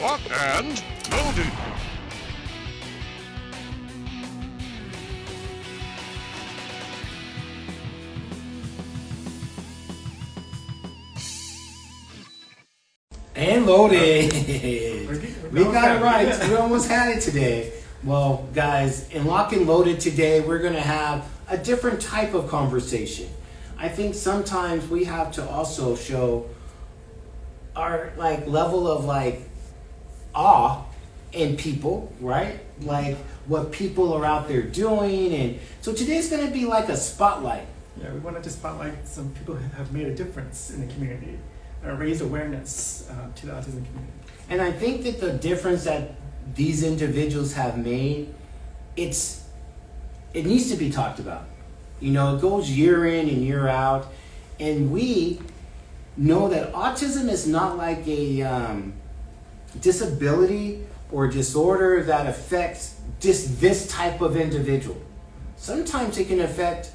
Locked and loaded. And loaded. We got it right. We almost had it today. Well, guys, in Lock and Loaded today, we're going to have a different type of conversation. I think sometimes we have to also show our level of awe in people, right? Like what people are out there doing. And so today's going to be like a spotlight. Yeah, we wanted to spotlight some people who have made a difference in the community, raise awareness to the autism community. And I think that the difference that these individuals have made, it needs to be talked about. You know, it goes year in and year out. And we know that autism is not like a disability or disorder that affects just this type of individual. Sometimes it can affect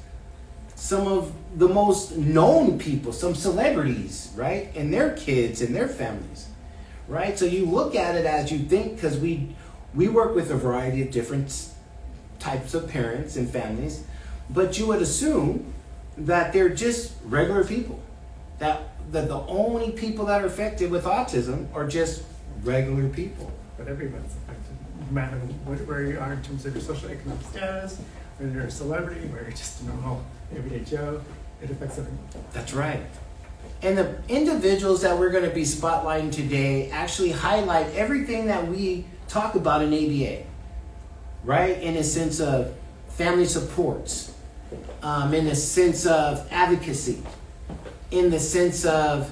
some of the most known people, some celebrities, right? And their kids and their families, right? So you look at it as you think, because we work with a variety of different types of parents and families, but you would assume that they're just regular people, that the only people that are affected with autism are just regular people. But everyone's affected, no matter where you are in terms of your socioeconomic status, whether you're a celebrity, whether you're just a normal everyday Joe, it affects everyone. That's right. And the individuals that we're going to be spotlighting today actually highlight everything that we talk about in ABA, right? In a sense of family supports, in the sense of advocacy, in the sense of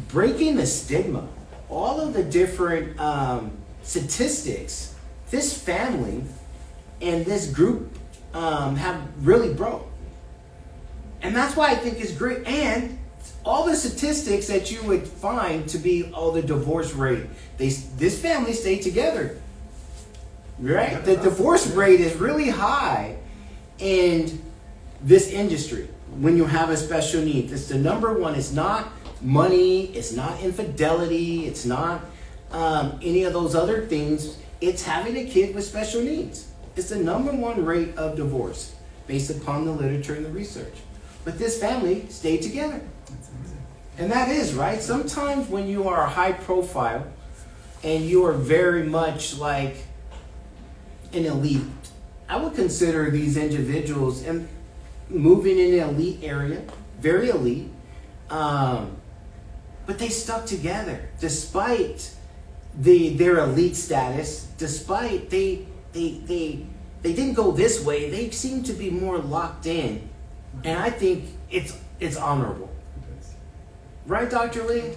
breaking the stigma. All of the different statistics this family and this group have really broke. And that's why I think it's great. And all the statistics that you would find to be the divorce rate, this family stayed together, right? The divorce rate is really high in this industry when you have a special need. It's the number one. It's not money. It's not infidelity. It's not any of those other things. It's having a kid with special needs. It's the number one rate of divorce based upon the literature and the research. But this family stayed together. That's amazing. And that is, right? Sometimes when you are high profile and you are very much like an elite, I would consider these individuals and moving in an elite area, very elite, but they stuck together despite their elite status, despite they didn't go this way. They seem to be more locked in. And I think it's honorable. It is. Right, Dr. Lee?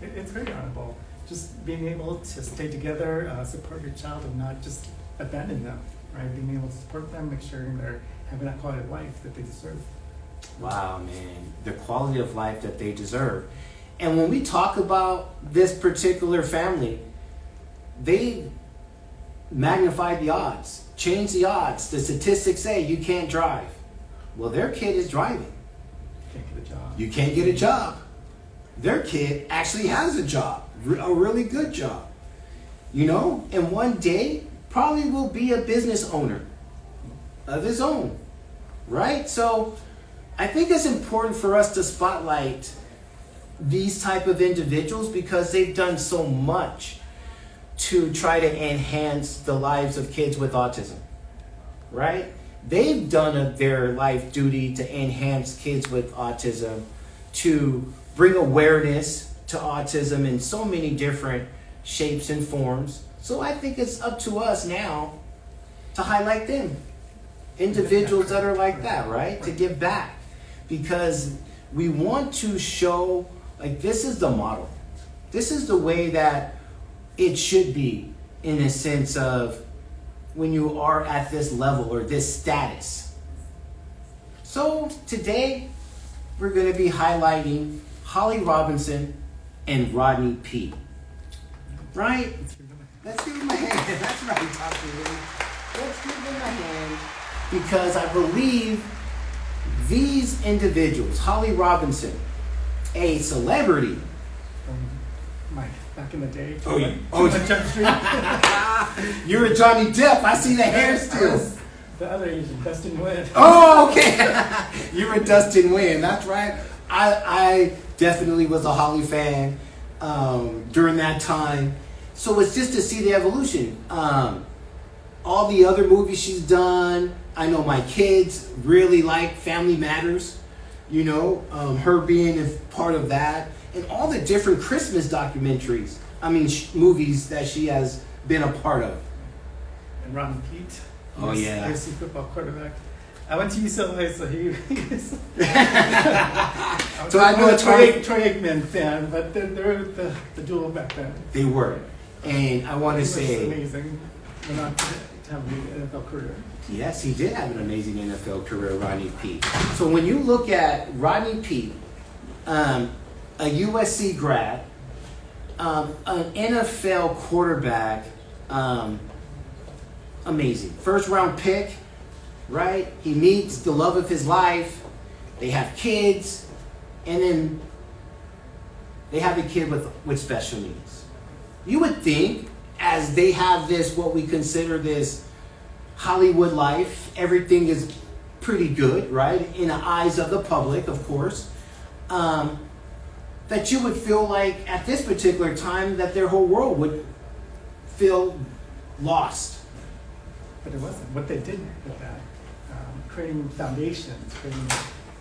It's very honorable. Just being able to stay together, support your child, and not just abandon them, right? Being able to support them, make sure they're having that quality of life that they deserve. Wow, man. The quality of life that they deserve. And when we talk about this particular family, they magnified the odds, changed the odds. The statistics say you can't drive. Well, their kid is driving. Can't get a job. You can't get a job. Their kid actually has a job, a really good job. You know, and one day probably will be a business owner of his own, right? So I think it's important for us to spotlight these type of individuals because they've done so much to try to enhance the lives of kids with autism, right? They've done their life duty to enhance kids with autism, to bring awareness to autism in so many different shapes and forms. So I think it's up to us now to highlight them, individuals that are like that, right? To give back, because we want to show this is the model. This is the way that it should be, in a sense of when you are at this level or this status. So today we're going to be highlighting Holly Robinson and Rodney Peete. Right? Let's give them a hand. That's right, Dr. Lee. Let's give them a hand, because I believe these individuals, Holly Robinson, a celebrity, back in the day. Oh, yeah. Jump Street. You're a Johnny Depp. I see the hair I still. was the other Asian, Dustin Wood. Oh, okay. You were Dustin Wynn. That's right. I definitely was a Holly fan during that time. So it's just to see the evolution. All the other movies she's done. I know my kids really like Family Matters. You know, her being a part of that. And all the different Christmas documentaries. I mean, movies that she has been a part of. And Ron Peete. Oh, yeah. USC football quarterback. I went to UCLA, so he is. So I know a Troy Aikman fan, but they were the duel back then. They were. And I want to He was say, amazing. Went on to have an NFL career. yes, he did have an amazing NFL career, Rodney Peete. So when you look at Rodney Peete, a USC grad, an NFL quarterback, amazing. First round pick, right? He meets the love of his life. They have kids, and then they have a kid with special needs. You would think, as they have this, what we consider this Hollywood life, everything is pretty good, right? In the eyes of the public, of course. That you would feel like at this particular time that their whole world would feel lost. But it wasn't. What they did with that, creating foundations, creating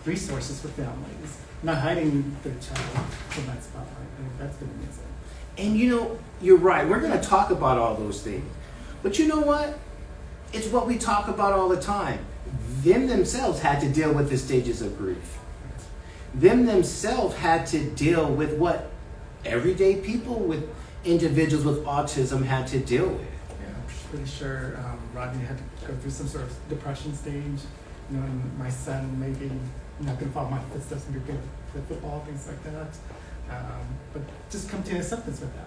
resources for families, not hiding their child from that spotlight. I think that's been amazing. And you know, you're right. We're going to talk about all those things. But you know what? It's what we talk about all the time. Them themselves had to deal with the stages of grief. Them themselves had to deal with what everyday people with individuals with autism had to deal with. Yeah, I'm pretty sure Rodney had to go through some sort of depression stage. You know, and my son maybe not going to follow my footsteps and be good at football, things like that. But just come to an acceptance with that.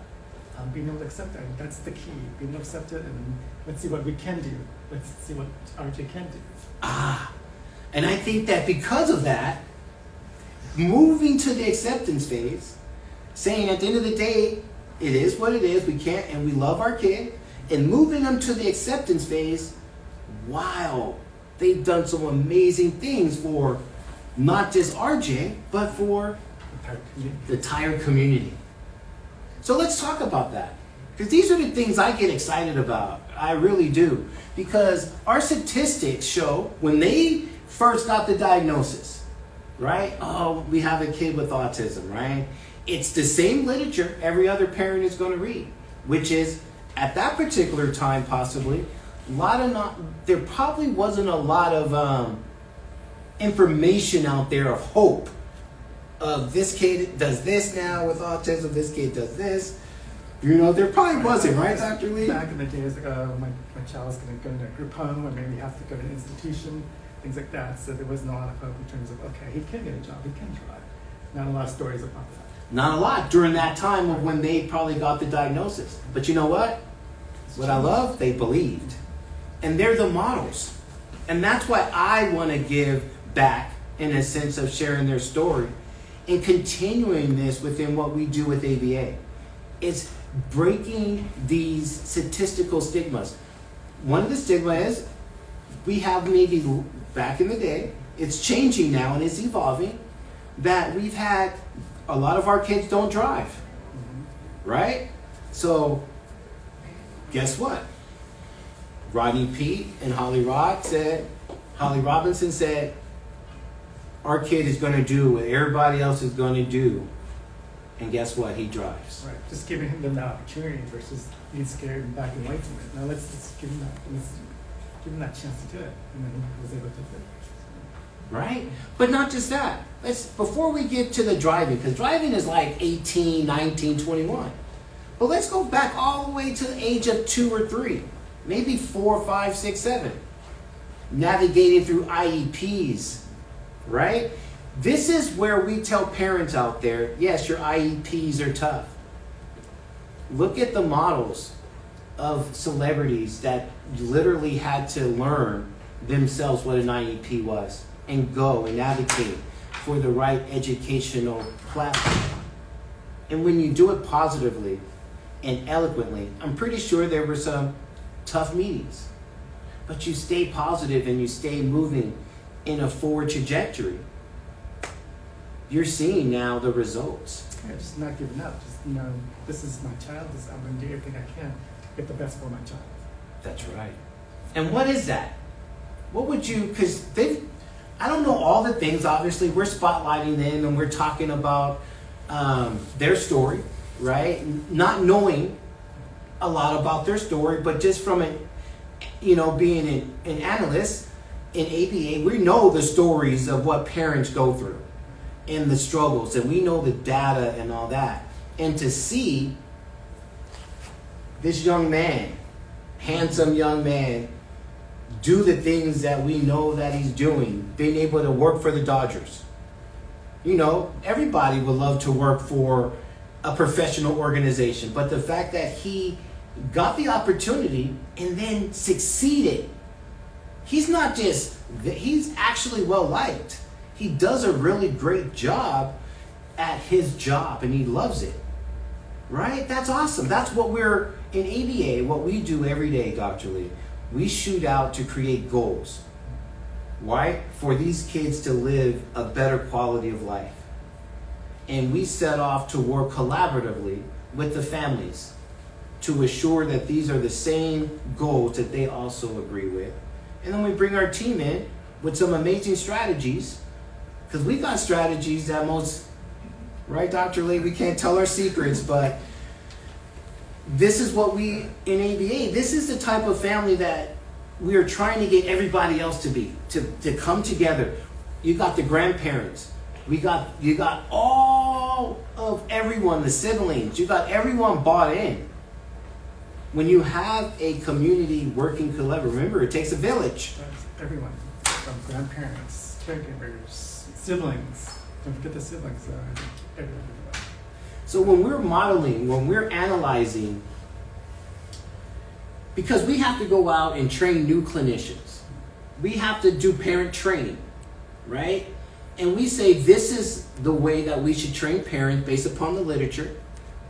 Being able to accept that, that's the key. Being able to accept it, and let's see what we can do. Let's see what RJ can do. And I think that because of that, moving to the acceptance phase, saying at the end of the day, it is what it is, we can't, and we love our kid, and moving them to the acceptance phase, wow, they've done some amazing things for not just RJ, but for the entire community. So let's talk about that. Because these are the things I get excited about. I really do. Because our statistics show when they first got the diagnosis, right? Oh, we have a kid with autism, right? It's the same literature every other parent is going to read, which is at that particular time possibly, there probably wasn't a lot of information out there of hope. This kid does this now with autism, this kid does this. You know, there probably wasn't, right, Dr. Lee? Back in the days, my child's going to go into a group home or maybe have to go to an institution, things like that. So there wasn't a lot of hope in terms of, okay, he can get a job, he can drive. Not a lot of stories about that. Not a lot during that time of when they probably got the diagnosis. But you know what? What I love, they believed. And they're the models. And that's why I want to give back in a sense of sharing their story and continuing this within what we do with ABA. It's breaking these statistical stigmas. One of the stigmas is we have maybe back in the day, it's changing now and it's evolving, that we've had a lot of our kids don't drive, right? So guess what? Rodney Peete and Holly Robinson said, our kid is going to do what everybody else is going to do. And guess what? He drives. Right. Just giving them the opportunity versus being scared and backing away from it. Now let's give him that chance to do it. And then he was able to do it. Right? But not just that. Before we get to the driving, because driving is like 18, 19, 21. But let's go back all the way to the age of 2 or 3. Maybe 4, 5, 6, 7. Navigating through IEPs. Right? This is where we tell parents out there, yes, your IEPs are tough. Look at the models of celebrities that literally had to learn themselves what an IEP was and go and advocate for the right educational platform. And when you do it positively and eloquently, I'm pretty sure there were some tough meetings. But you stay positive and you stay moving in a forward trajectory. You're seeing now the results. Yeah, just not giving up. Just, this is my child. I'm going to do everything I can to get the best for my child. That's right. And what is that? What would you, because I don't know all the things, obviously. We're spotlighting them and we're talking about their story, right? Not knowing a lot about their story, but just from it, being an analyst in ABA, we know the stories of what parents go through and the struggles, and we know the data and all that. And to see this young man, handsome young man, do the things that we know that he's doing, being able to work for the Dodgers. Everybody would love to work for a professional organization, but the fact that he got the opportunity and then succeeded. He's actually well liked. He does a really great job at his job and he loves it. Right? That's awesome. That's what we're in ABA, what we do every day, Dr. Lee. We shoot out to create goals. Right? For these kids to live a better quality of life. And we set off to work collaboratively with the families to assure that these are the same goals that they also agree with. And then we bring our team in with some amazing strategies, because we got strategies that right, Dr. Lee, we can't tell our secrets, but this is what we, in ABA, this is the type of family that we are trying to get everybody else to be, to come together. You got the grandparents. You got all of everyone, the siblings. You got everyone bought in. When you have a community working collaboratively, remember, it takes a village. Everyone, from grandparents, caregivers, siblings. Don't forget the siblings. Everyone. So when we're modeling, when we're analyzing, because we have to go out and train new clinicians. We have to do parent training, right? And we say this is the way that we should train parents based upon the literature,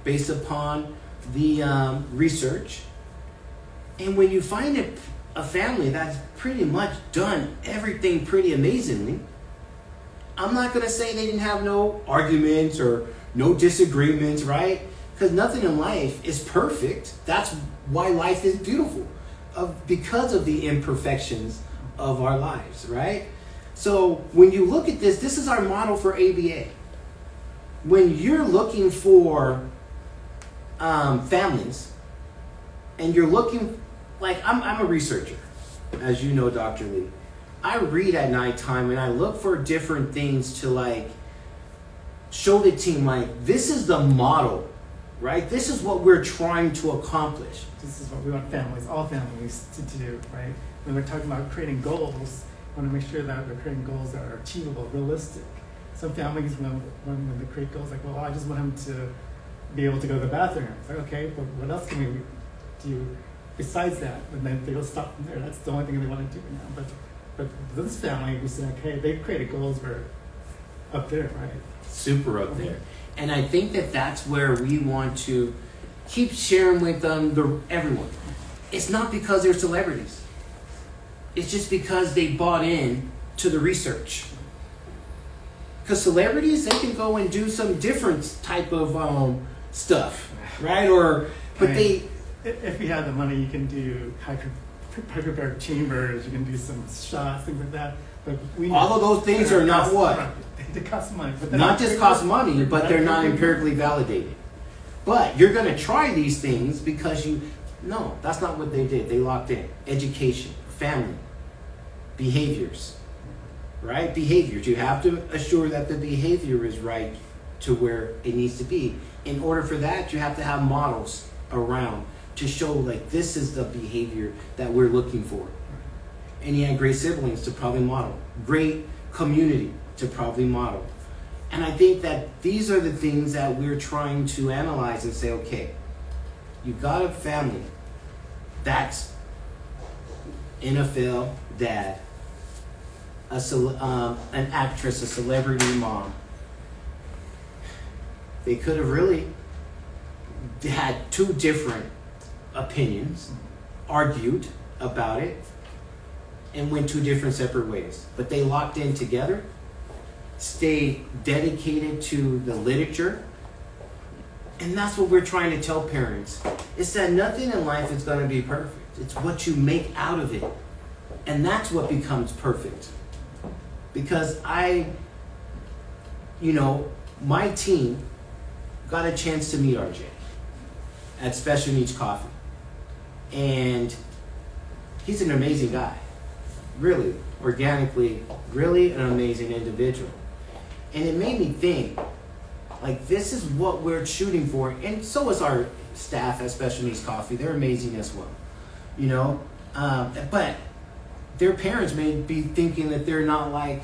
based upon the research. And when you find a family that's pretty much done everything pretty amazingly, I'm not going to say they didn't have no arguments or no disagreements, right? Because nothing in life is perfect. That's why life is beautiful, because of the imperfections of our lives, right? So when you look at this is our model for ABA. When you're looking for families, and you're looking, like I'm a researcher, as you know, Dr. Lee. I read at nighttime and I look for different things to show the team, this is the model, right? This is what we're trying to accomplish. This is what we want all families to do, right? When we're talking about creating goals, we want to make sure that we're creating goals that are achievable, realistic. Some families, when they create goals, I just want him to be able to go to the bathroom. It's like, okay, but what else can we do besides that? And then they'll stop from there. That's the only thing they want to do now. But this family, we say, okay, they created goals where up there, right? Super up there. And I think that's where we want to keep sharing with everyone. It's not because they're celebrities. It's just because they bought in to the research. Because celebrities, they can go and do some different type of stuff, right? If you have the money, you can do hyperbaric chambers, you can do some shots, things like that. But all of those things are not what? They cost money. But not just cost money, but they're not empirically validated. But you're going to try these things because no, that's not what they did. They locked in. Education, family, behaviors, right? Behaviors. You have to assure that the behavior is right to where it needs to be. In order for that, you have to have models around to show this is the behavior that we're looking for. And he had great siblings to probably model. Great community to probably model. And I think that these are the things that we're trying to analyze and say, okay, you got a family that's NFL dad, an actress, a celebrity mom. They could have really had two different opinions, argued about it, and went two different separate ways. But they locked in together, stayed dedicated to the literature, and that's what we're trying to tell parents. It's that nothing in life is going to be perfect. It's what you make out of it. And that's what becomes perfect. Because my team got a chance to meet RJ at Special Needs Coffee. And he's an amazing guy. Really, organically, really an amazing individual. And it made me think, like, this is what we're shooting for. And so is our staff at Special Needs Coffee. They're amazing as well. But their parents may be thinking that they're not like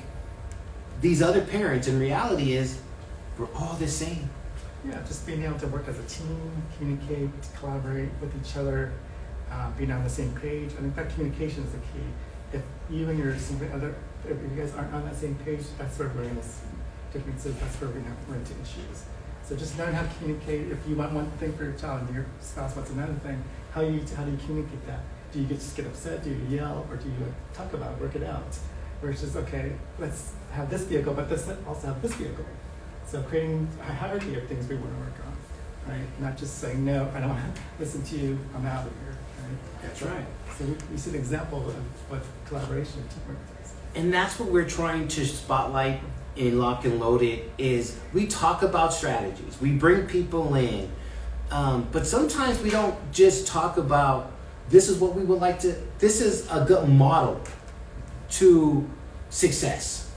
these other parents. And reality is, we're all the same. Yeah, just being able to work as a team, communicate, collaborate with each other, being on the same page. And in fact, communication is the key. If you and your significant other, if you guys aren't on that same page, that's where we're going to see differences. That's where we're going to run into issues. So just knowing how to communicate. If you want one thing for your child and your spouse wants another thing, how do you communicate that? Do you just get upset? Do you yell? Or do you talk about it, work it out? Versus, okay, let's have this vehicle, but let's also have this vehicle. So creating a hierarchy of things we want to work on, right? Not just saying, no, I don't want to listen to you, I'm out of here, right? That's right. So we see an example of what collaboration and teamwork is. And that's what we're trying to spotlight in Lock and Loaded is we talk about strategies. We bring people in. But sometimes we don't just talk about this is what we would like to, this is a good model to success.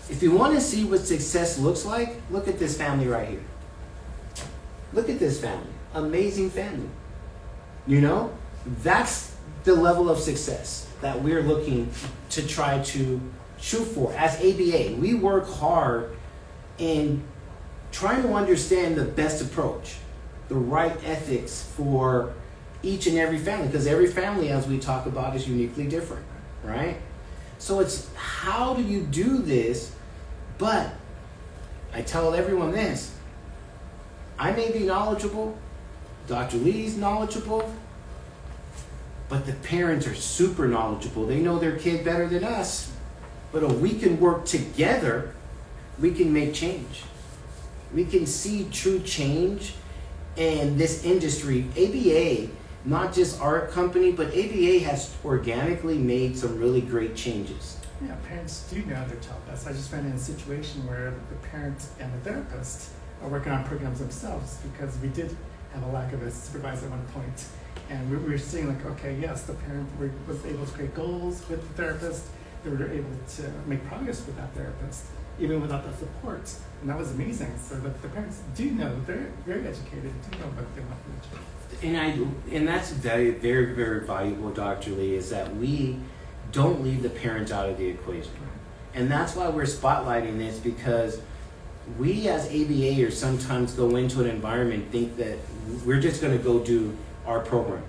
If you want to see what success looks like, look at this family right here. Look at this family. Amazing family. That's the level of success that we're looking to try to shoot for. As ABA, we work hard in trying to understand the best approach, the right ethics for each and every family, because every family, as we talk about, is uniquely different, right? So it's how do you do this? But I tell everyone this, I may be knowledgeable, Dr. Lee's knowledgeable, but the parents are super knowledgeable. They know their kid better than us. But if we can work together, we can make change. We can see true change in this industry. ABA, not just our company, but ABA has organically made some really great changes. Yeah, parents do know their child best. I just ran in a situation where the parent and the therapist are working on programs themselves because we did have a lack of a supervisor at one point. And we were seeing like, okay, yes, the parent was able to create goals with the therapist. They were able to make progress with that therapist, even without that support. And that was amazing. So that the parents do know, they're very educated, do know what they want from the child. And that's very, very, very valuable, Dr. Lee, is that we don't leave the parents out of the equation. And that's why we're spotlighting this, because we as ABAers sometimes go into an environment think that we're just going to go do our program.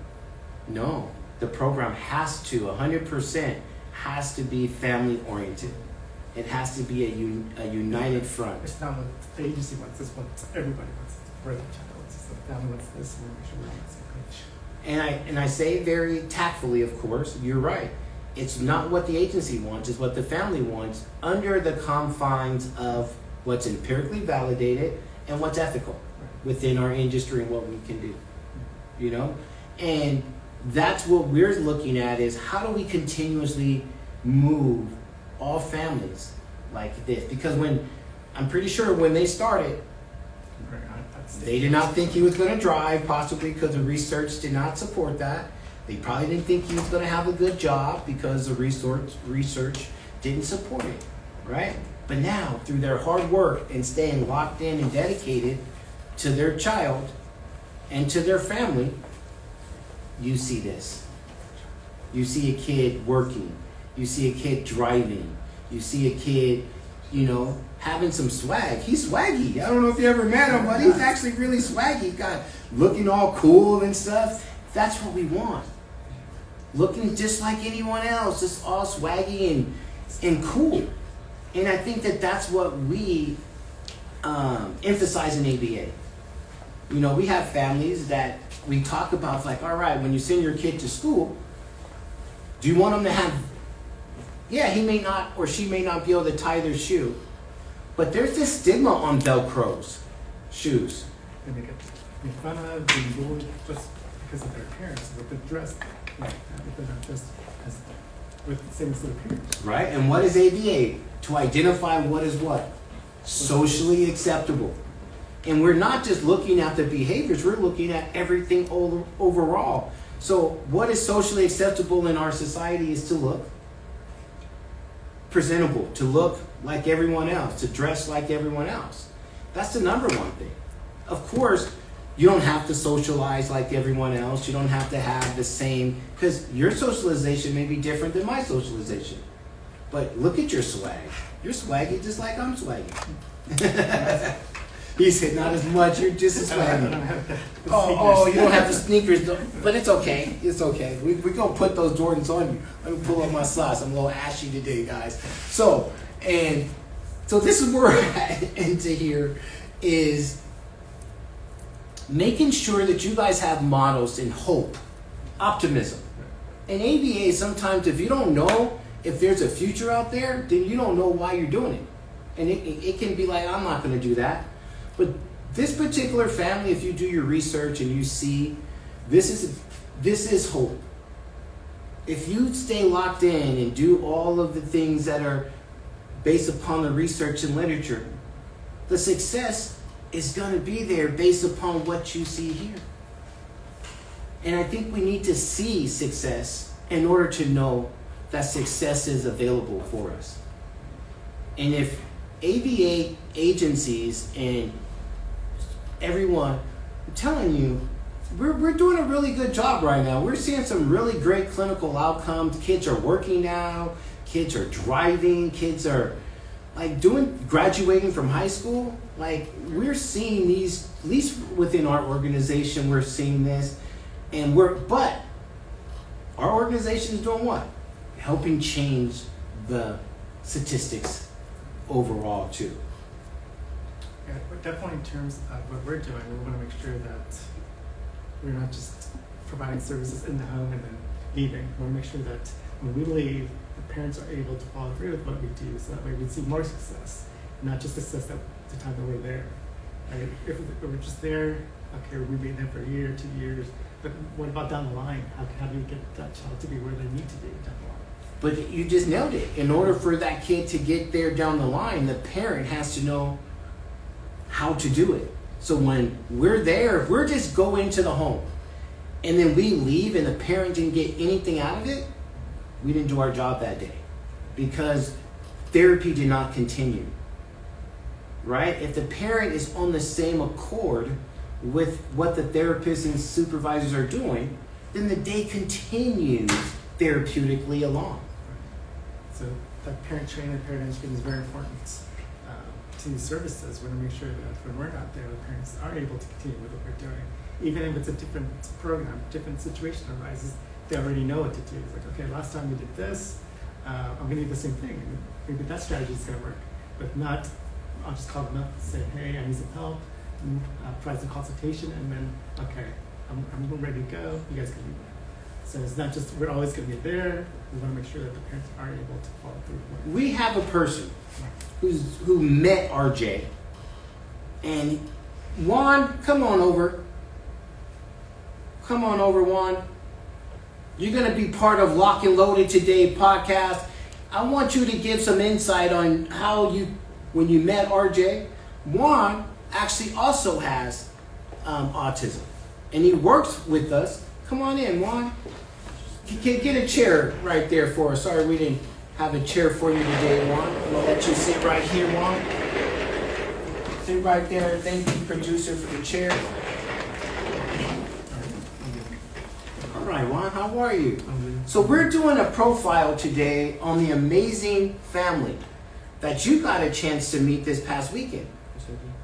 No, the program has to, 100%, has to be family oriented. It has to be a united front. It's not what the agency wants, it's what everybody wants. It's where the child wants. It's the family wants this, and we should work on the same page. And I say very tactfully, of course, you're right. It's not what the agency wants, it's what the family wants under the confines of what's empirically validated and what's ethical within our industry and what we can do. And that's what we're looking at is how do we continuously move all families like this? Because I'm pretty sure when they started, they did not think he was going to drive, possibly because the research did not support that. They probably didn't think he was going to have a good job because the research didn't support it, right? But now, through their hard work and staying locked in and dedicated to their child and to their family, you see this. You see a kid working. You see a kid driving. You see a kid, having some swag. He's swaggy. I don't know if you ever met him, but he's actually really swaggy. Looking all cool and stuff. That's what we want. Looking just like anyone else, just all swaggy and cool. And I think that that's what we emphasize in ABA. You know, we have families that we talk about, like, all right, when you send your kid to school, do you want them to have, yeah, he may not or she may not be able to tie their shoe, but there's this stigma on Velcros shoes. And they get made fun of, being bullied just because of their appearance, with the dress like that, if they're not just as with the same as their appearance. Right? And what is ABA? To identify what is what? Socially acceptable. And we're not just looking at the behaviors, we're looking at everything overall. So what is socially acceptable in our society is to look presentable, to look like everyone else, to dress like everyone else. That's the number one thing. Of course, you don't have to socialize like everyone else. You don't have to have the same, because your socialization may be different than my socialization. But look at your swag. You're swaggy just like I'm swaggy. He said, not as much, you're just as swaggy. Oh, you don't have the sneakers, but it's okay. It's okay. We're going to put those Jordans on you. Let me pull up my socks. I'm a little ashy today, guys. So this is where we're at into here is making sure that you guys have models in hope, optimism. And ABA, sometimes if you don't know if there's a future out there, then you don't know why you're doing it. And it can be like, I'm not going to do that. But this particular family, if you do your research and you see, this is hope. If you stay locked in and do all of the things that are based upon the research and literature, the success is going to be there based upon what you see here. And I think we need to see success in order to know that success is available for us. And if ABA agencies and everyone, I'm telling you, we're doing a really good job right now. We're seeing some really great clinical outcomes. Kids are working now. Kids are driving. Kids are graduating from high school. Like, we're seeing these, at least within our organization, we're seeing this. But our organization is doing what? Helping change the statistics overall too. Yeah, but definitely in terms of what we're doing, we want to make sure that we're not just providing services in the home and then leaving. We want to make sure that when we leave, the parents are able to follow through with what we do, so that way we see more success, not just success at the time that we're there. Right? If we're just there, okay, we've been there for a year, 2 years, but what about down the line? How do we get that child to be where they need to be down the line? But you just nailed it. In order for that kid to get there down the line, the parent has to know how to do it. So when we're there, if we're just go into the home and then we leave and the parent didn't get anything out of it, we didn't do our job that day because therapy did not continue. Right? If the parent is on the same accord with what the therapists and supervisors are doing, then the day continues therapeutically along. So that parent training, parent education is very important to these services. We want to make sure that when we're not there, the parents are able to continue with what we're doing. Even if it's a different program, different situation arises, they already know what to do. It's like, okay, last time we did this, I'm going to do the same thing. Maybe that strategy is going to work. But if not, I'll just call them up and say, hey, I need some help, provide some consultation, and then, okay, I'm ready to go. You guys can do that. So it's not just we're always going to be there. We want to make sure that the parents are able to follow through. We have a person who met RJ, and Juan, come on over. Come on over, Juan. You're going to be part of Lock and Loaded Today podcast. I want you to give some insight on how when you met RJ. Juan actually also has autism, and he works with us. Come on in, Juan. Get a chair right there for us. Sorry we didn't have a chair for you today, Juan. I'm going to let you sit right here, Juan. Sit right there. Thank you, producer, for the chair. All right, Juan, how are you? So we're doing a profile today on the amazing family that you got a chance to meet this past weekend.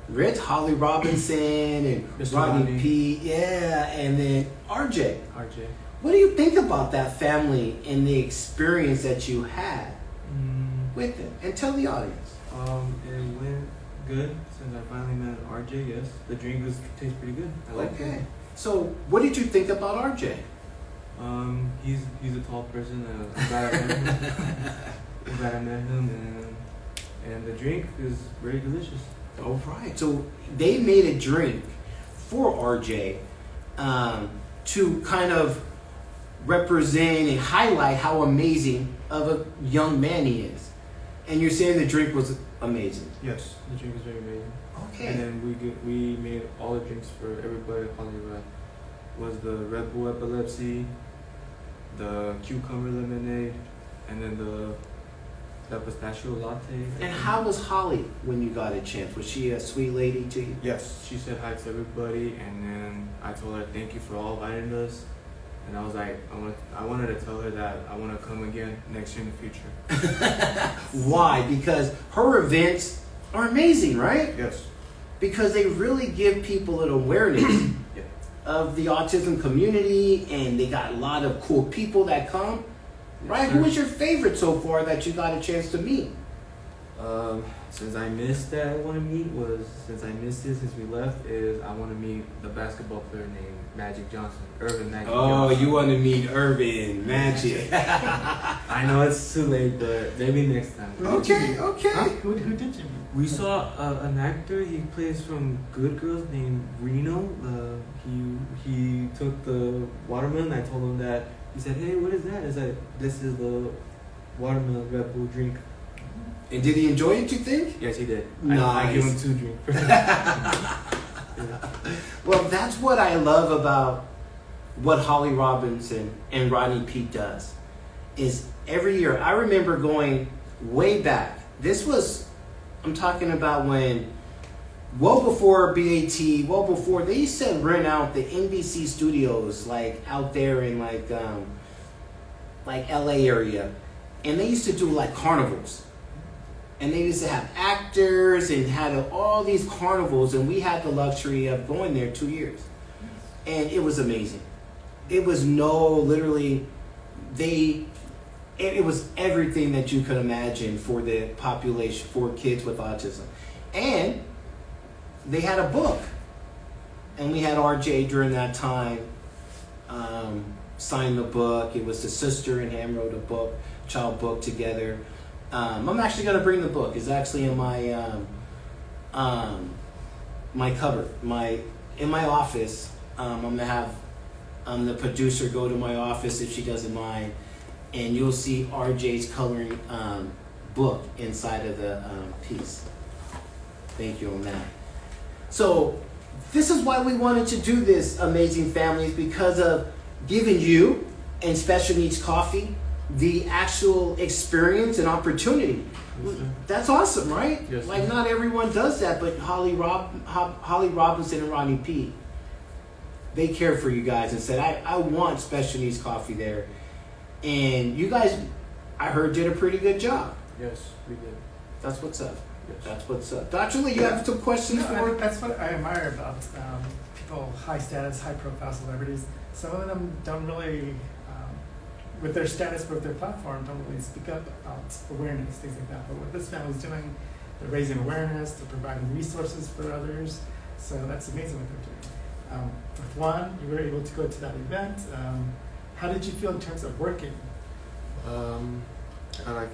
Rich, Holly Robinson, and Mr. Rodney Peete, yeah, and then RJ. RJ. What do you think about that family and the experience that you had with them? And tell the audience. It went good. Since I finally met RJ, yes, the drink tastes pretty good. I like Okay. it. So, what did you think about RJ? He's a tall person. I'm glad I met him. I'm glad I met him, and the drink is very delicious. All right. So they made a drink for RJ to kind of represent and highlight how amazing of a young man he is. And you're saying the drink was amazing. Yes, the drink is very amazing. Okay. And then we made all the drinks for everybody at Hollywood. Was the Red Bull Epilepsy, the cucumber lemonade, and then the pistachio latte. And how was Holly when you got a chance? Was she a sweet lady to you? Yes, she said hi to everybody, and then I told her thank you for all inviting us. And I was like, I wanted to tell her that I want to come again next year in the future. Why? Because her events are amazing, right? Yes. Because they really give people an awareness Yeah. of the autism community, and they got a lot of cool people that come. Right? Yes, Who sir. was your favorite so far that you got a chance to meet? Since I missed that, I want to meet since we left is I want to meet the basketball player named Magic Johnson, Irvin Magic Oh, Johnson. you want to meet Irvin Magic. I know it's too late, but maybe next time. Okay. Huh? Who did you meet? We saw an actor. He plays from Good Girls named Reno. He took the watermelon. I told him that. He said, "Hey, what is that?" I said, "This is the watermelon Red Bull drink." And did he enjoy it, you think? Yes, he did. Nice. I give him 2 drinks. Yeah. Well, that's what I love about what Holly Robinson and Rodney Peete does. Is every year, I remember going way back. This was, I'm talking about when, well before BAT, well before, they used to rent out the NBC studios, like out there in like LA area. And they used to do like carnivals. And they used to have actors and had all these carnivals, and we had the luxury of going there 2 years. And it was amazing. It was literally, it was everything that you could imagine for the population, for kids with autism. And they had a book. And we had RJ during that time sign the book. It was the sister and him wrote a book, child book together. I'm actually going to bring the book. It's actually in my my cupboard, in my office. I'm going to have the producer go to my office if she doesn't mind, and you'll see RJ's coloring book inside of the piece. Thank you on that. So this is why we wanted to do this, Amazing Families, because of giving you and Special Needs Coffee the actual experience and opportunity. Yes, sir. That's awesome, right? Yes, like sir. not everyone does that, but Holly Robinson and Rodney Peete, they cared for you guys and said, I want Special Needs Coffee there. And you guys, I heard, did a pretty good job. Yes, we did. That's what's up. Yes. That's what's up. Dr. Lee, you have some questions I for think that's what I admire about people, high status, high profile celebrities. Some of them don't really, with their status, with their platform, don't really speak up about awareness, things like that. But what this family's doing, they're raising awareness, they're providing resources for others. So that's amazing what they're doing. With one, you were able to go to that event. How did you feel in terms of working? I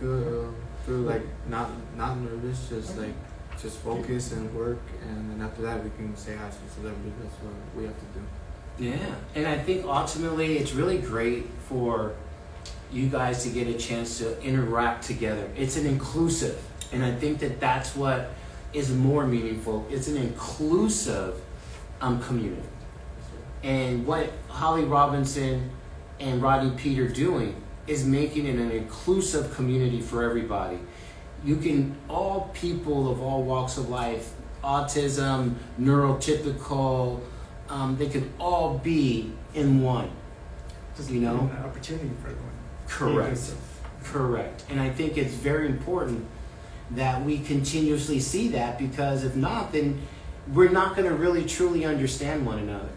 feel like not nervous, just focus and work, and then after that we can say hi to celebrities. That's what we have to do. Yeah, and I think ultimately it's really great for you guys to get a chance to interact together. It's an inclusive, and I think that that's what is more meaningful. It's an inclusive community. And what Holly Robinson and Rodney Peete are doing is making it an inclusive community for everybody. You can, all people of all walks of life, autism, neurotypical, they could all be in one. Just You know? an opportunity for everyone. Correct. Inclusive. Correct. And I think it's very important that we continuously see that, because if not, then we're not going to really truly understand one another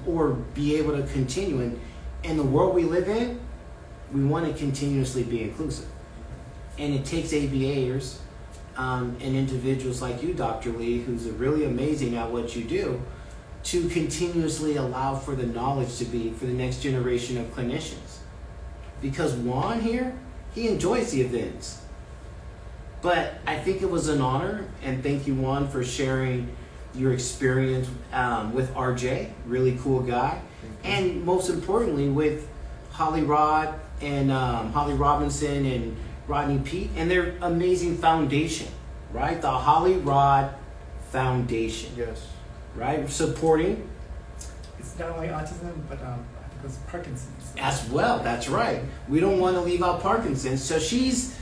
or be able to continue. And in the world we live in, we want to continuously be inclusive. And it takes ABAers and individuals like you, Dr. Lee, who's really amazing at what you do, to continuously allow for the knowledge to be for the next generation of clinicians. Because Juan here, he enjoys the events. But I think it was an honor, and thank you, Juan, for sharing your experience with RJ, really cool guy, and most importantly with Holly Rod and Holly Robinson and Rodney Peete and their amazing foundation, right? The Holly Rod Foundation. Yes. Right? Supporting. It's not only autism, but I think it's Parkinson's. As well, that's right. We don't want to leave out Parkinson's. So she's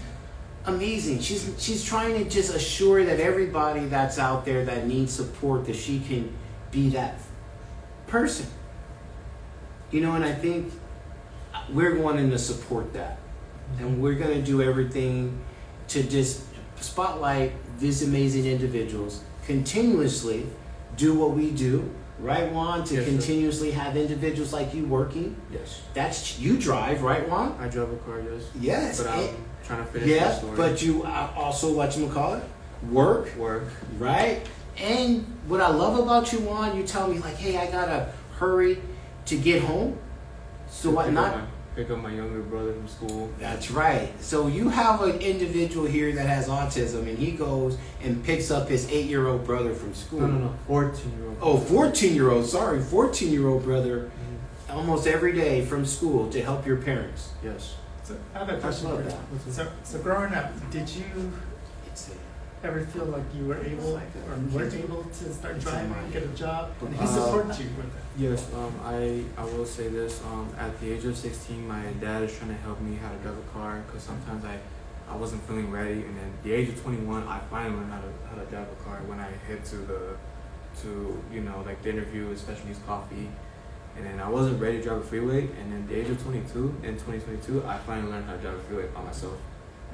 amazing. She's trying to just assure that everybody that's out there that needs support, that she can be that person. You know, and I think we're wanting to support that. And we're going to do everything to just spotlight these amazing individuals, continuously do what we do, right, Juan? To Yes, sir. continuously have individuals like you working. Yes. That's, you drive, right, Juan? I drive a car, yes. Yes. But I'm trying to finish my Yeah, story. but you also, whatchamacallit, work, Work. right? And what I love about you, Juan, you tell me like, hey, I gotta hurry to get home. So what not? Pick up my younger brother from school. That's right. So you have an individual here that has autism, and he goes and picks up his 8-year-old brother from school. No. 14-year-old. Oh, 14-year-old. Sorry, 14-year-old brother, almost every day from school to help your parents. Yes. So I have a question love for you. So growing up, did you It's ever feel like you were able or weren't able to start driving, get a job? And who Uh, supported you with it? Yes, I will say this. At the age of 16, my dad is trying to help me how to drive a car because sometimes I wasn't feeling ready. And then at the age of 21, I finally learned how to drive a car when I head to like the interview with Special Needs Coffee. And then I wasn't ready to drive a freeway. And then at the age of 22, in 2022, I finally learned how to drive a freeway by myself.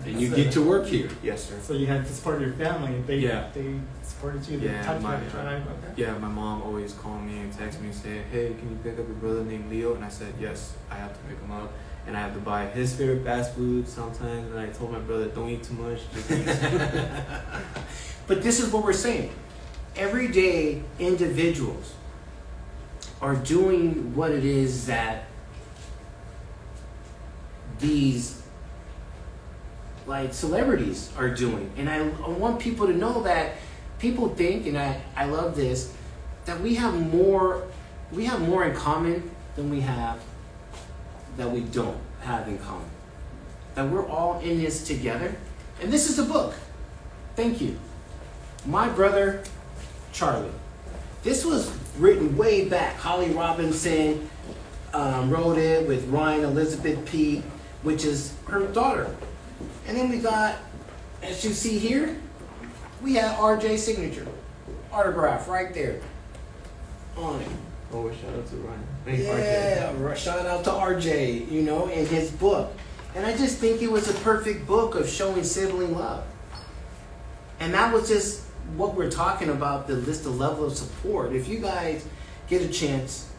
and you get to work here. Yes, sir. So you had the support of your family. They supported you. They Yeah, taught you how to my- drive. Okay. Yeah, my mom always called me and texted me and said, hey, can you pick up your brother named Leo? And I said, yes, I have to pick him up. And I have to buy his favorite fast food sometimes. And I told my brother, don't eat too much. Just eat. But this is what we're saying. Everyday individuals are doing what it is that these like celebrities are doing. And I want people to know that people think, and I love this, that we have more in common than that we don't have in common. That we're all in this together. And this is the book. Thank you. My Brother Charlie. This was written way back. Holly Robinson wrote it with Ryan Elizabeth Peete, which is her daughter. And then we got, as you see here, we have RJ's signature, autograph right there on it. Oh, shout out to Ryan. Thank you, RJ. Yeah, shout out to RJ, and his book. And I just think it was a perfect book of showing sibling love. And that was just what we're talking about, the level of support. If you guys get a chance,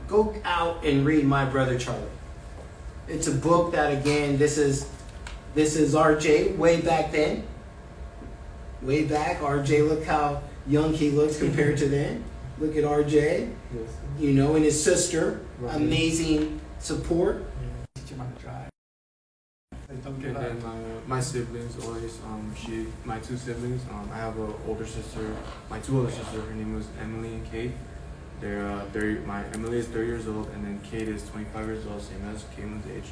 go out and read My Brother Charlie. It's a book that, again, this is RJ way back then. Way back, RJ, look how young he looks compared to then. Look at RJ, Yes. And his sister, Right. amazing support. Teach you how to drive. Like, don't give And up. then my siblings always, my two siblings, I have an older sister, my two older sisters, her name was Emily and Kate. My Emily is 30 years old, and then Kate is 25 years old, same as Caitlin's age.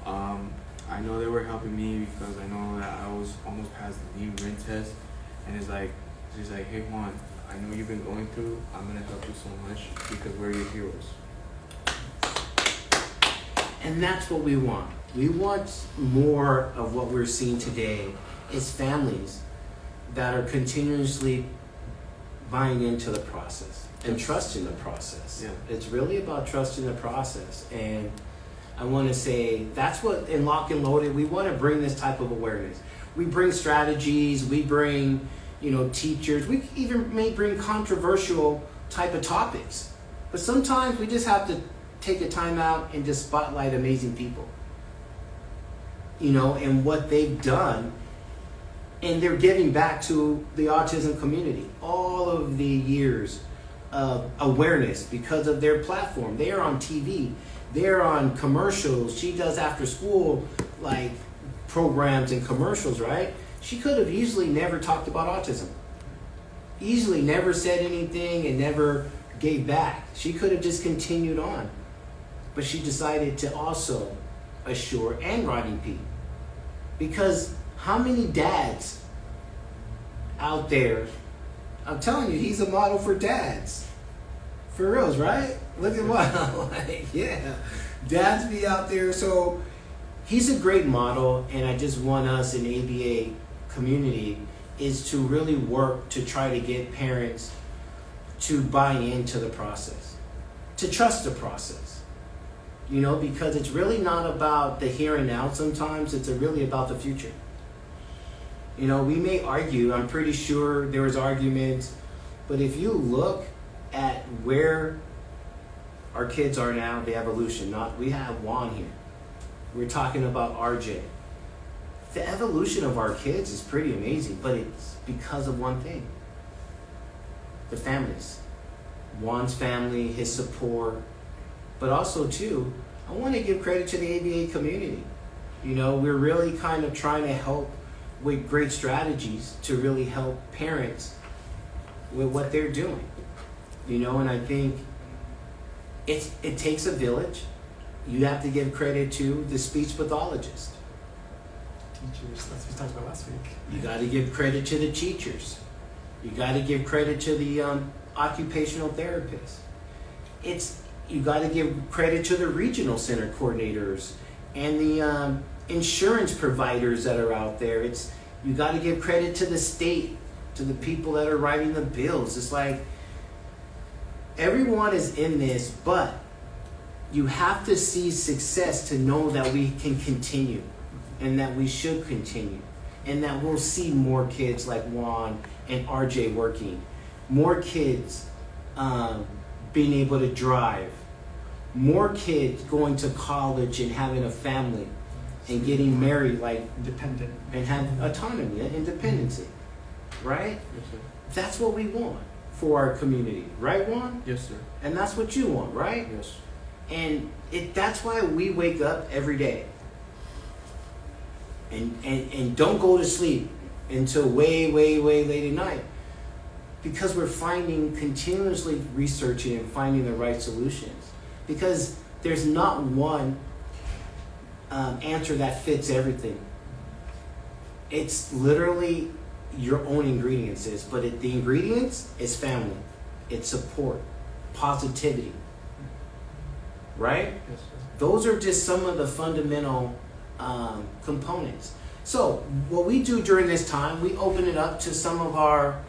I know they were helping me because I know that I was almost past the new rent test, and she's like, hey Juan, I know you've been going through, I'm gonna help you so much because we're your heroes. And that's what we want. We want more of what we're seeing today is families that are continuously buying into the process and trusting the process. Yeah. It's really about trusting the process. And I want to say that's what in Lock and Loaded, we want to bring this type of awareness. We bring strategies, we bring, teachers, we even may bring controversial type of topics. But sometimes we just have to take a time out and just spotlight amazing people. And what they've done And they're giving back to the autism community all of the years of awareness because of their platform. They are on TV, they're on commercials. She does after school like programs and commercials, right? She could have easily never talked about autism, easily never said anything and never gave back. She could have just continued on, but she decided to also assure and Rodney Peete, because how many dads out there, I'm telling you, he's a model for dads. For reals, right? Look at what, like, yeah. Dads be out there. So he's a great model, and I just want us in ABA community is to really work to try to get parents to buy into the process, to trust the process. You know, because it's really not about the here and now sometimes, it's really about the future. You know, we may argue, I'm pretty sure there was arguments, but if you look at where our kids are now, the evolution, we have Juan here. We're talking about RJ. The evolution of our kids is pretty amazing, but it's because of one thing. The families. Juan's family, his support, but also too, I want to give credit to the ABA community. You know, we're really kind of trying to help with great strategies to really help parents with what they're doing. You know, and I think it takes a village. You have to give credit to the speech pathologist. Teachers, that's what we talked about last week. You got to give credit to the teachers. You got to give credit to the occupational therapists. You got to give credit to the regional center coordinators and the insurance providers that are out there. You got to give credit to the state, to the people that are writing the bills. It's like everyone is in this, but you have to see success to know that we can continue and that we should continue and that we'll see more kids like Juan and RJ working, more kids being able to drive, more kids going to college and having a family and getting married, like Independent. and have autonomy and independency, right? Yes, sir. That's what we want for our community, right, Juan? Yes, sir. And that's what you want, right? Yes. And that's why we wake up every day and don't go to sleep until way, way, way late at night, because we're continuously researching and finding the right solutions, because there's not one answer that fits everything. It's literally your own ingredients, but the ingredients is family, it's support, positivity, right? Yes, sir. Those are just some of the fundamental components. So what we do during this time, we open it up to some of our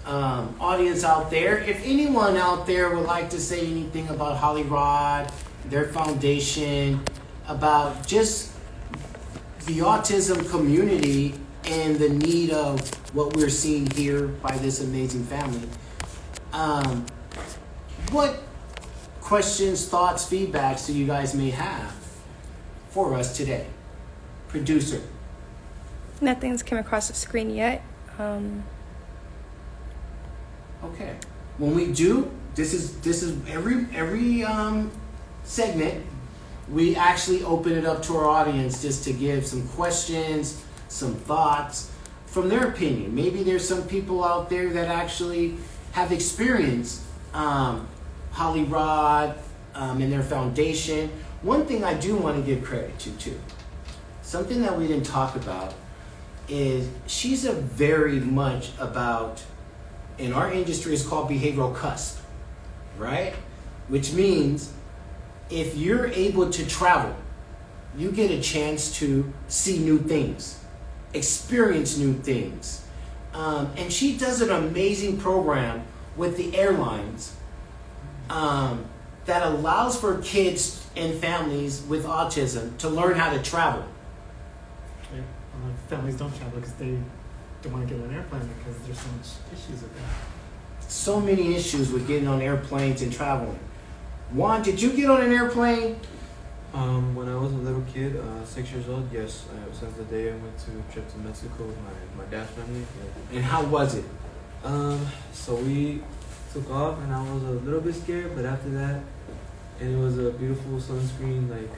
audience out there. If anyone out there would like to say anything about Holly Rod, their foundation, about just the autism community and the need of what we're seeing here by this amazing family, what questions, thoughts, feedbacks do you guys may have for us today? Producer. Nothing's come across the screen yet. Okay. When we do, this is every segment, we actually open it up to our audience just to give some questions, some thoughts from their opinion. Maybe there's some people out there that actually have experienced Holly Rod and their foundation. One thing I do want to give credit to too, something that we didn't talk about, is she's a very much about, in our industry it's called behavioral cusp, right? Which means if you're able to travel, you get a chance to see new things, experience new things. And she does an amazing program with the airlines that allows for kids and families with autism to learn how to travel. Yeah. Families don't travel because they don't want to get on an airplane because there's so much issues with that. So many issues with getting on airplanes and traveling. Juan, did you get on an airplane When I was a little kid, 6 years old, yes, since the day I went to a trip to Mexico with my dad's family. Yeah. And how was it? So we took off, and I was a little bit scared, but after that, and it was a beautiful sunscreen, like,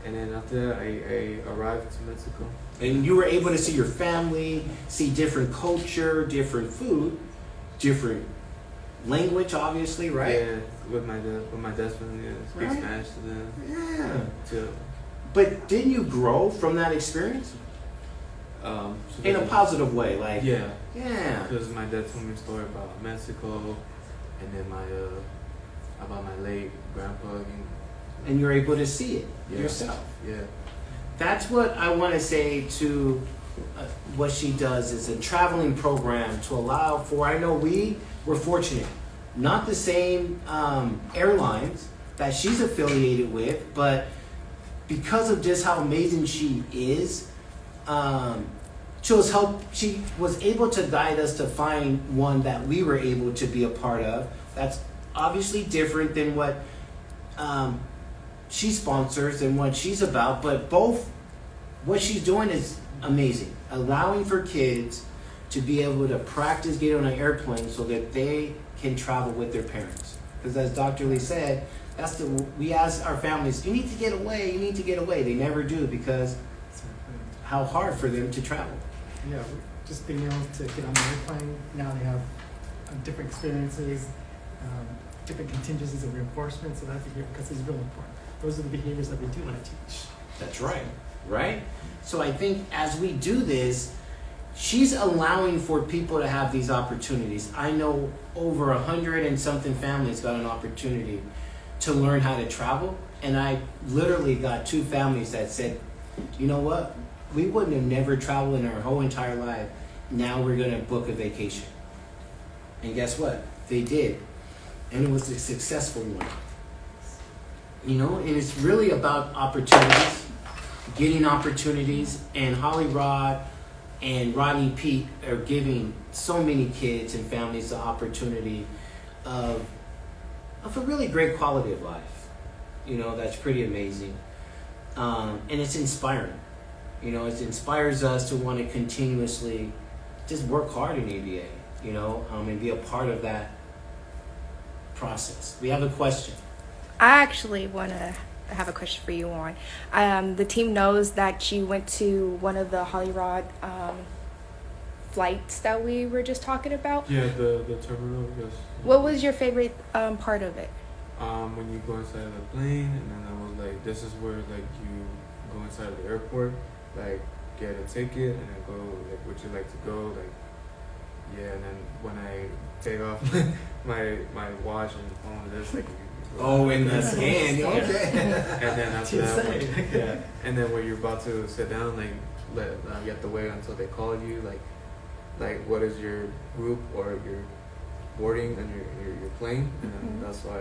and then after that, I arrived to Mexico. And you were able to see your family, see different culture, different food, different language, obviously, right? Yeah, with my dad's family, yeah, speak Right. Spanish to them. Yeah. To, But didn't you grow from that experience? so In a that- positive way, like, Yeah, yeah. because my dad told me a story about Mexico, and then about my late grandpa. And you're able to see it Yeah. yourself. Yeah. That's what I want to say to what she does is a traveling program to allow for, I know we're fortunate, not the same airlines that she's affiliated with, but because of just how amazing she is, she was able to guide us to find one that we were able to be a part of. That's obviously different than what she sponsors and what she's about, but both what she's doing is amazing. Allowing for kids to be able to practice getting on an airplane so that they can travel with their parents. Because as Dr. Lee said, we ask our families, you need to get away, you need to get away. They never do because how hard for them to travel. Yeah, just being able to get on the airplane, now they have different experiences, different contingencies of reinforcement, so that behavior, because it's really important. Those are the behaviors that we do want to teach. That's right, right? So I think as we do this, she's allowing for people to have these opportunities. I know over 100 and something families got an opportunity to learn how to travel, and I literally got 2 families that said, you know what, we wouldn't have never traveled in our whole entire life. Now we're going to book a vacation. And guess what? They did. And it was a successful one. You know, and it's really about opportunities, getting opportunities, and Holly Rod and Rodney Peete are giving so many kids and families the opportunity of a really great quality of life. You know, that's pretty amazing. And it's inspiring. You know, it inspires us to want to continuously just work hard in ABA, you know, and be a part of that process. We have a question. I actually want to have a question for you on. The team knows that you went to one of the Hollyrod flights that we were just talking about. Yeah, the terminal, yes. What was your favorite part of it? When you go inside the plane, and then I was like, this is where like you go inside the airport, like get a ticket, and then go like would you like to go, like yeah, and then when I take off my watch and phone, there's like Oh, in the scan, Yeah. okay. And then after that, TSA. yeah, and then when you're about to sit down, like you have to wait until they call you, like what is your group or your boarding and your plane, and then that's why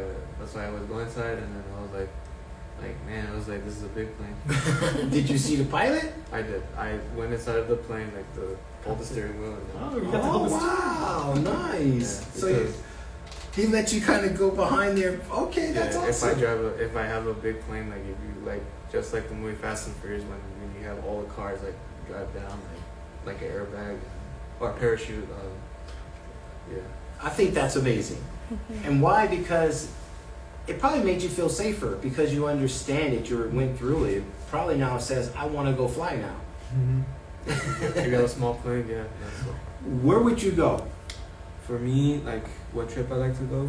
I was going inside, and then I was like man, I was like, this is a big plane. Did you see the pilot? I did. I went inside of the plane, like hold the steering wheel. And You got to hold the wow, nice. Yeah, So because- he let you kind of go behind there. Okay, that's awesome. If I have a big plane, like if you like just like the movie Fast and Furious, when you have all the cars like drive down like an airbag or a parachute. Yeah. I think that's amazing. And why? Because it probably made you feel safer because you understand it. You went through it. Probably now says, I want to go fly now. You got a small plane, yeah. That's what. Where would you go? For me, like what trip I like to go,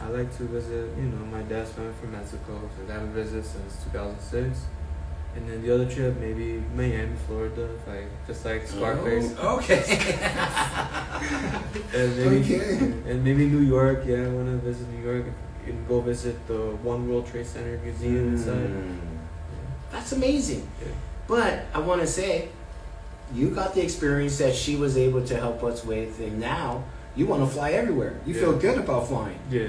I like to visit, my dad's family from Mexico, so I haven't visited since 2006. And then the other trip, maybe Miami, Florida, just like Scarface. Oh, okay. And maybe New York. Yeah, I want to visit New York and go visit the One World Trade Center Museum inside. That's amazing. Yeah. But I want to say, you got the experience that she was able to help us with, and now you want to fly everywhere. You feel good about flying. Yeah.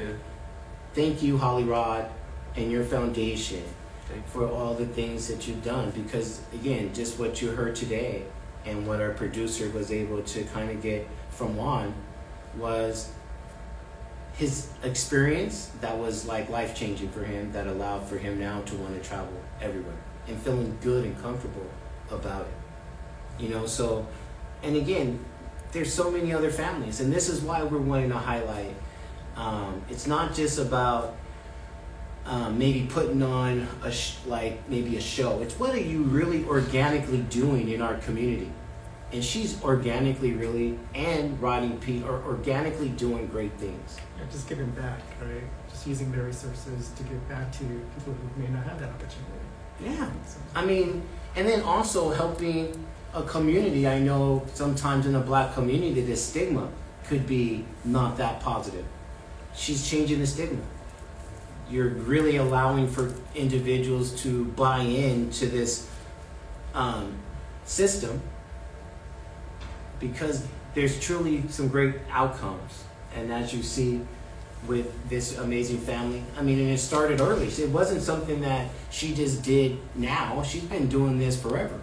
Thank you, Holly Rod, and your foundation Thank you. for all the things that you've done. Because again, just what you heard today and what our producer was able to kind of get from Juan was his experience that was like life changing for him, that allowed for him now to want to travel everywhere and feeling good and comfortable about it. You know, so, and again, there's so many other families, and this is why we're wanting to highlight. It's not just about maybe putting on maybe a show. It's what are you really organically doing in our community? And she's organically really, and Rodney Peete are organically doing great things. Yeah, just giving back, right? Just using their resources to give back to people who may not have that opportunity. Yeah. So, I mean, and then also helping a community. I know sometimes in the black community, the stigma could be not that positive. She's changing the stigma. You're really allowing for individuals to buy into this system, because there's truly some great outcomes. And as you see with this amazing family, I mean, and it started early. It wasn't something that she just did now. She's been doing this forever.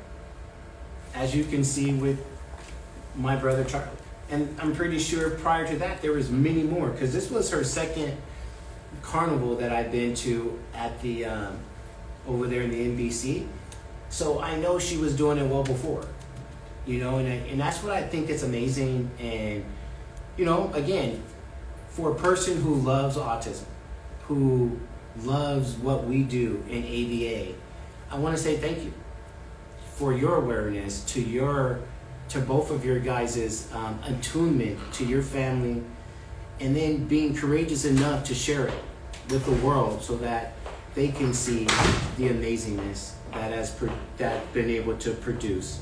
As you can see with my brother Charlie. And I'm pretty sure prior to that, there was many more, because this was her second carnival that I've been to at the, over there in the NBC. So I know she was doing it well before. You know, and that's what I think is amazing. And, you know, again, for a person who loves autism, who loves what we do in ABA, I want to say thank you for your awareness, to both of your guys' attunement to your family, and then being courageous enough to share it with the world so that they can see the amazingness that has been able to produce.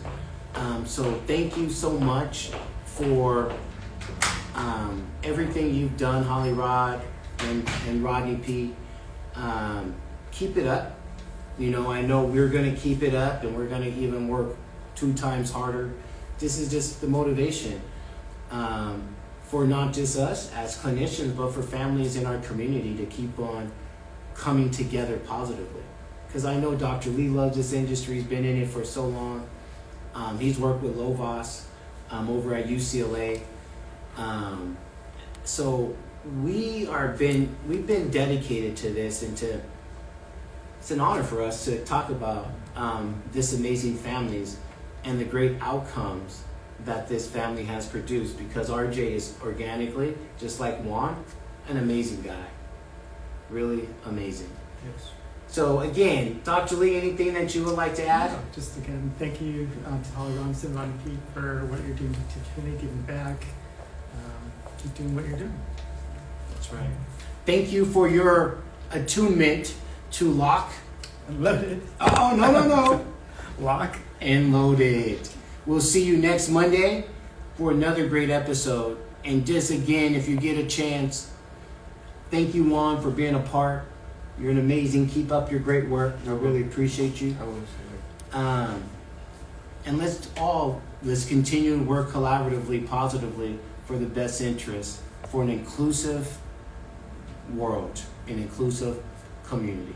So thank you so much for everything you've done, Holly Rod and Rodney Peete. Keep it up. You know, I know we're going to keep it up, and we're going to even work 2 times harder. This is just the motivation for not just us as clinicians, but for families in our community to keep on coming together positively. Because I know Dr. Lee loves this industry. He's been in it for so long. He's worked with Lovas over at UCLA. So we've been dedicated to this, and it's an honor for us to talk about this amazing families and the great outcomes that this family has produced, because RJ is organically, just like Juan, an amazing guy. Really amazing. yes. So again, Dr. Lee, anything that you would like to add? Yeah, just again, thank you to Holly Robinson and Rodney Peete for what you're doing to the community, giving back. Keep doing what you're doing. That's right. Thank you for your attunement to Lock. Loaded. Oh, no. Lock. And Loaded. We'll see you next Monday for another great episode. And just again, if you get a chance, thank you, Juan, for being a part. You're an amazing. Keep up your great work. I really appreciate you. I will say And let's continue to work collaboratively, positively, for the best interest, for an inclusive world, an inclusive community.